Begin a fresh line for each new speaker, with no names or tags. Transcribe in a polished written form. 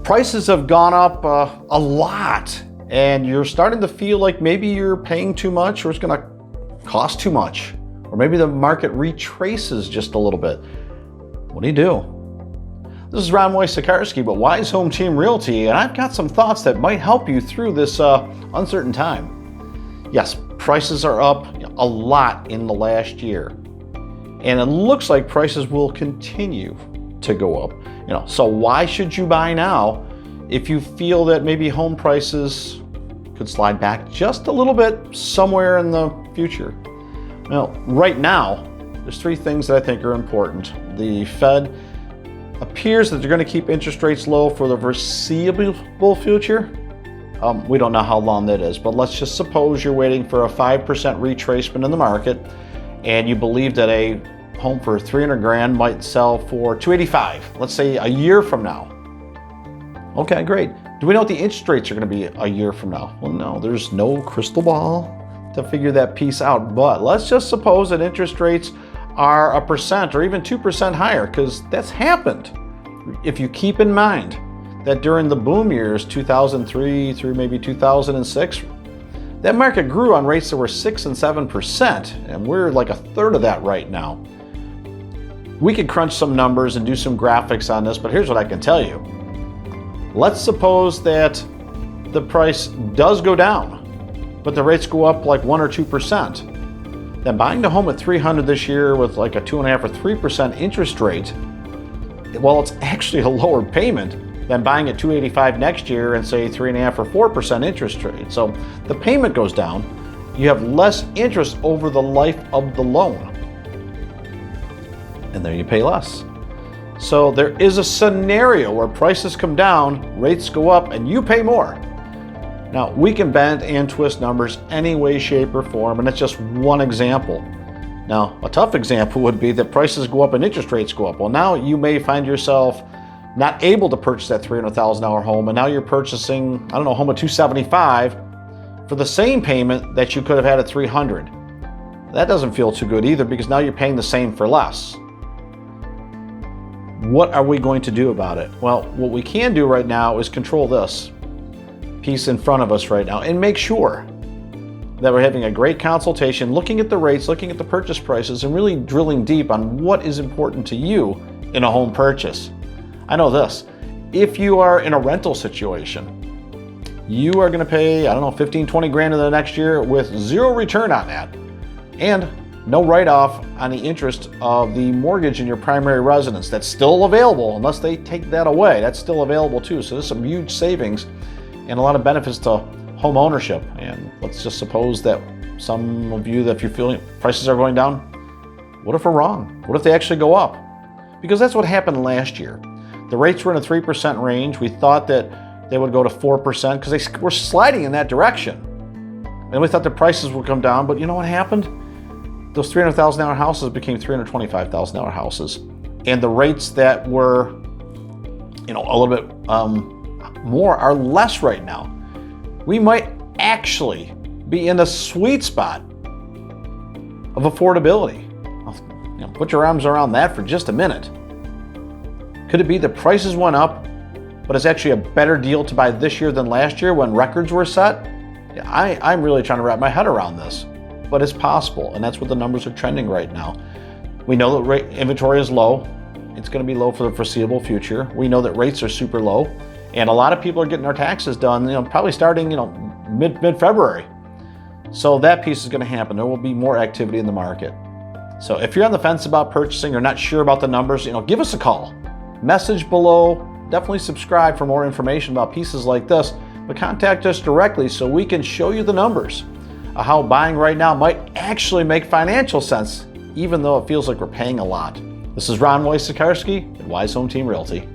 Prices have gone up a lot, and you're starting to feel like maybe you're paying too much, or it's going to cost too much, or maybe the market retraces just a little bit. What do you do? This is Wysocarski, but Wise Home Team Realty, and I've got some thoughts that might help you through this uncertain time. Yes, prices are up a lot in the last year, and it looks like prices will continue to go up. So why should you buy now if you feel that maybe home prices could slide back just a little bit somewhere in the future? Right now, there's three things that I think are important. The Fed appears that they're going to keep interest rates low for the foreseeable future. We don't know how long that is, but let's just suppose you're waiting for a 5% retracement in the market, and you believe that a home for 300 grand might sell for 285, let's say a year from now. Okay, great. Do we know what the interest rates are going to be a year from now? Well, no, there's no crystal ball to figure that piece out, but let's just suppose that interest rates are 1% or even 2% higher, because that's happened. If you keep in mind that during the boom years, 2003 through maybe 2006, that market grew on rates that were 6 and 7%, and we're like a third of that right now. We could crunch some numbers and do some graphics on this, but here's what I can tell you. Let's suppose that the price does go down, but the rates go up like 1 or 2%. Then buying the home at 300 this year with like a 2.5 or 3% interest rate, well, it's actually a lower payment than buying at 285 next year and say 3.5 or 4% interest rate. So the payment goes down. You have less interest over the life of the loan, and there you pay less. So there is a scenario where prices come down, rates go up, and you pay more. Now, we can bend and twist numbers any way, shape, or form, and that's just one example. Now, a tough example would be that prices go up and interest rates go up. Well, now you may find yourself not able to purchase that $300,000 home, and now you're purchasing, a home at $275 for the same payment that you could have had at $300. That doesn't feel too good either, because now you're paying the same for less. What are we going to do about it? Well, what we can do right now is control this piece in front of us right now and make sure that we're having a great consultation, looking at the rates, looking at the purchase prices, and really drilling deep on what is important to you in a home purchase. I know this, if you are in a rental situation, you are going to pay, 15, 20 grand in the next year with zero return on that, and no write-off on the interest of the mortgage in your primary residence. That's still available unless they take that away. That's still available too. So there's some huge savings and a lot of benefits to home ownership. And let's just suppose that some of you, that if you're feeling prices are going down, what if we're wrong? What if they actually go up? Because that's what happened last year. The rates were in a 3% range. We thought that they would go to 4% because they were sliding in that direction. And we thought the prices would come down, but you know what happened? Those $300,000 houses became $325,000 houses. And the rates that were, a little bit more are less right now. We might actually be in a sweet spot of affordability. Put your arms around that for just a minute. Could it be the prices went up, but it's actually a better deal to buy this year than last year when records were set? I'm really trying to wrap my head around this. But it's possible, and that's what the numbers are trending right now. We know that inventory is low. It's going to be low for the foreseeable future. We know that rates are super low, and a lot of people are getting their taxes done, probably starting, mid-February. So that piece is going to happen. There will be more activity in the market. So if you're on the fence about purchasing or not sure about the numbers, give us a call. Message below. Definitely subscribe for more information about pieces like this, but contact us directly so we can show you the numbers. How buying right now might actually make financial sense, even though it feels like we're paying a lot. This is Wysocarski at Wise Home Team Realty.